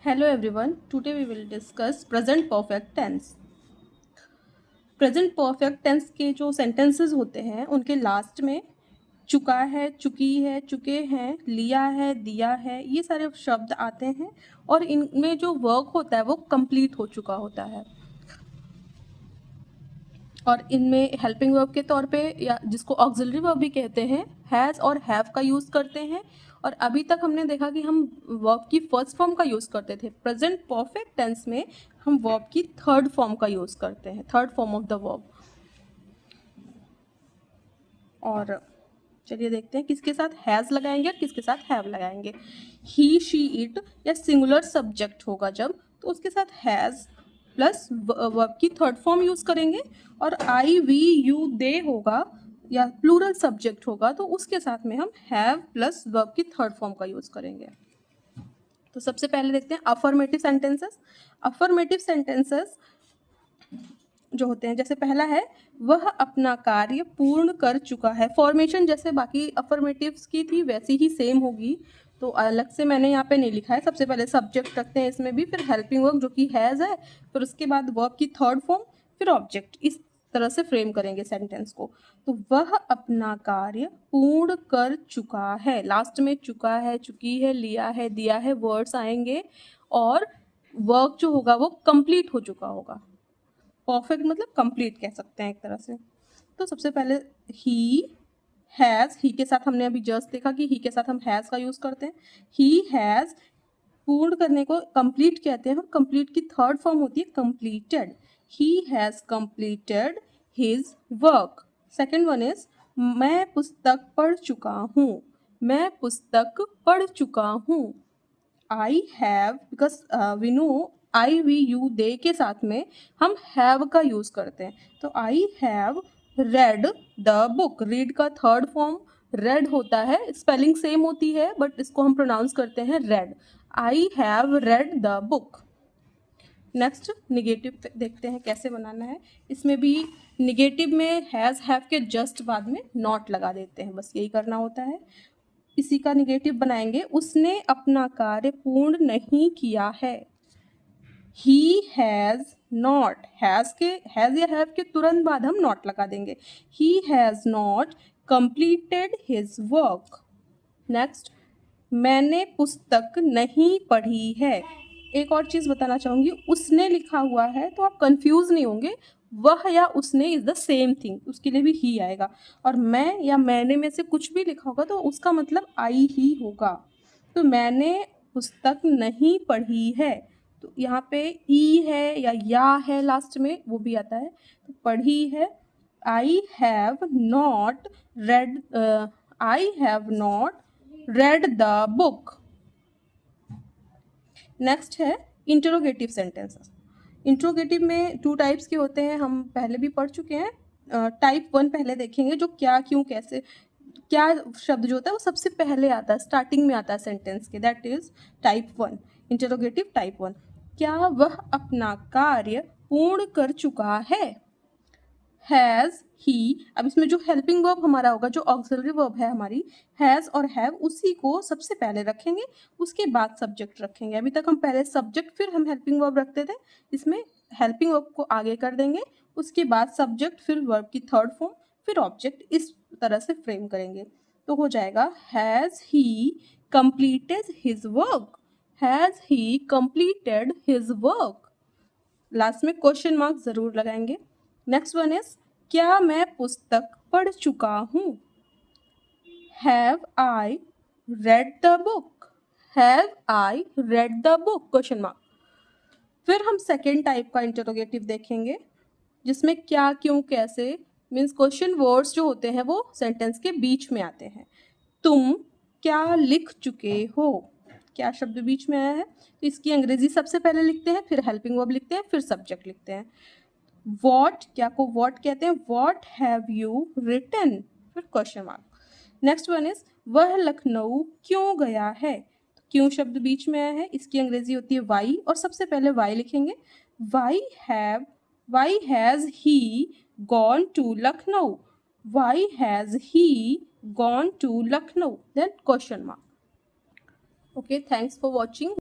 Hello everyone, today we will discuss present perfect tense. Present perfect tense के जो sentences होते हैं उनके लास्ट में चुका है, चुकी है, चुके हैं, लिया है, दिया है, ये सारे शब्द आते हैं और इनमें जो वर्क होता है वो कंप्लीट हो चुका होता है। और इनमें हेल्पिंग वर्ब के तौर पे या जिसको ऑक्सिलरी वर्ब भी कहते हैं हैज़ और हैव का यूज़ करते हैं। और अभी तक हमने देखा कि हम वर्ब की फर्स्ट फॉर्म का यूज़ करते थे। प्रेजेंट परफेक्ट टेंस में हम वर्ब की थर्ड फॉर्म का यूज़ करते हैं, third form of the verb. और चलिए देखते हैं किसके साथ हैज़ लगाएंगे और किसके साथ हैव लगाएंगे। ही, शी, इट या सिंगुलर सब्जेक्ट होगा जब, तो उसके साथ हैज़ प्लस वर्ब की थर्ड फॉर्म यूज़ करेंगे। और आई, वी, यू, दे होगा या प्लूरल सब्जेक्ट होगा तो उसके साथ में हम हैव प्लस वर्ब की थर्ड फॉर्म का यूज़ करेंगे। तो सबसे पहले देखते हैं अफर्मेटिव सेंटेंसेस। अफर्मेटिव सेंटेंसेस जो होते हैं, जैसे पहला है वह अपना कार्य पूर्ण कर चुका है। फॉर्मेशन जैसे बाकी अफर्मेटिव्स की थी वैसी ही सेम होगी, तो अलग से मैंने यहाँ पे नहीं लिखा है। सबसे पहले सब्जेक्ट रखते हैं इसमें भी, फिर हेल्पिंग वर्ब जो कि हैज़ है, फिर उसके बाद वर्ब की थर्ड फॉर्म, फिर ऑब्जेक्ट। इस तरह से फ्रेम करेंगे सेंटेंस को। तो वह अपना कार्य पूर्ण कर चुका है, लास्ट में चुका है, चुकी है, लिया है, दिया है वर्ड्स आएंगे और वर्क जो होगा वो कंप्लीट हो चुका होगा। परफेक्ट मतलब कंप्लीट कह सकते हैं एक तरह से। तो सबसे पहले ही हैज़, ही के साथ हमने अभी जस्ट देखा कि ही के साथ हम हैज़ का यूज़ करते हैं। ही हैज़, पूर्ण करने को कंप्लीट कहते हैं। कंप्लीट की थर्ड फॉर्म होती है completed. He has completed his work. Second one is मैं पुस्तक पढ़ चुका हूँ, मैं पुस्तक पढ़ चुका हूँ। I have, because we know I, we, you, they के साथ में हम हैव का यूज करते हैं। तो I have read the book. Read का थर्ड फॉर्म रेड होता है, स्पेलिंग सेम होती है बट इसको हम प्रोनाउंस करते हैं red. I have read the book. Next negative देखते हैं कैसे बनाना है। इसमें भी निगेटिव में हैज़ हैव के जस्ट बाद में नॉट लगा देते हैं, बस यही करना होता है। इसी का निगेटिव बनाएंगे, उसने अपना कार्य पूर्ण नहीं किया है। ही हैज़ नॉट, हैज़ के, हैज़ या हैव के तुरंत बाद हम नॉट लगा देंगे। He has not completed his work. Next, मैंने पुस्तक नहीं पढ़ी है। एक और चीज़ बताना चाहूँगी, उसने लिखा हुआ है तो आप कंफ्यूज नहीं होंगे, वह या उसने इज द सेम थिंग, उसके लिए भी ही आएगा। और मैं या मैंने में से कुछ भी लिखा होगा तो उसका मतलब आई ही होगा। तो मैंने पुस्तक नहीं पढ़ी है, तो यहाँ पे ई है या है लास्ट में, वो भी आता है। तो पढ़ी है, I have not red, I have not read the book. Next है इंटरोगेटिव सेंटेंसेस। इंटरोगेटिव में टू टाइप्स के होते हैं, हम पहले भी पढ़ चुके हैं। टाइप वन पहले देखेंगे, जो क्या, क्यों, कैसे, क्या शब्द जो होता है वो सबसे पहले आता है, स्टार्टिंग में आता है सेंटेंस के, that is type one, interrogative type one. क्या वह अपना कार्य पूर्ण कर चुका है। हैज़, ही, अब इसमें जो हेल्पिंग वर्ब हमारा होगा, जो ऑक्सिलरी वर्ब है हमारी हैज़ और हैव, उसी को सबसे पहले रखेंगे, उसके बाद सब्जेक्ट रखेंगे। अभी तक हम पहले सब्जेक्ट फिर हम हेल्पिंग वर्ब रखते थे, इसमें हेल्पिंग वर्ब को आगे कर देंगे, उसके बाद सब्जेक्ट, फिर वर्ब की थर्ड फॉर्म, फिर ऑब्जेक्ट, इस तरह से फ्रेम करेंगे। तो हो जाएगा has he completed his work, has he completed his work. Last में क्वेश्चन मार्क जरूर लगाएंगे। नेक्स्ट वन इज क्या मैं पुस्तक पढ़ चुका हूँ। Have I read the book, have I read the book, question mark. फिर हम सेकेंड टाइप का इंटरोगेटिव देखेंगे, जिसमें क्या, क्यों, कैसे मीन्स क्वेश्चन वर्ड्स जो होते हैं वो सेंटेंस के बीच में आते हैं। तुम क्या लिख चुके हो, क्या शब्द बीच में आया है, तो इसकी अंग्रेजी सबसे पहले लिखते हैं, फिर हेल्पिंग वर्ब लिखते हैं, फिर सब्जेक्ट लिखते हैं। वॉट, क्या को वॉट कहते हैं, वॉट हैव यू रिटन, फिर question mark. Next one is वह लखनऊ क्यों गया है, तो क्यों शब्द बीच में आया है, इसकी अंग्रेजी होती है वाई, और सबसे पहले वाई लिखेंगे। Why has he gone to Lucknow, why has he gone to Lucknow, then question mark. Okay, thanks for watching.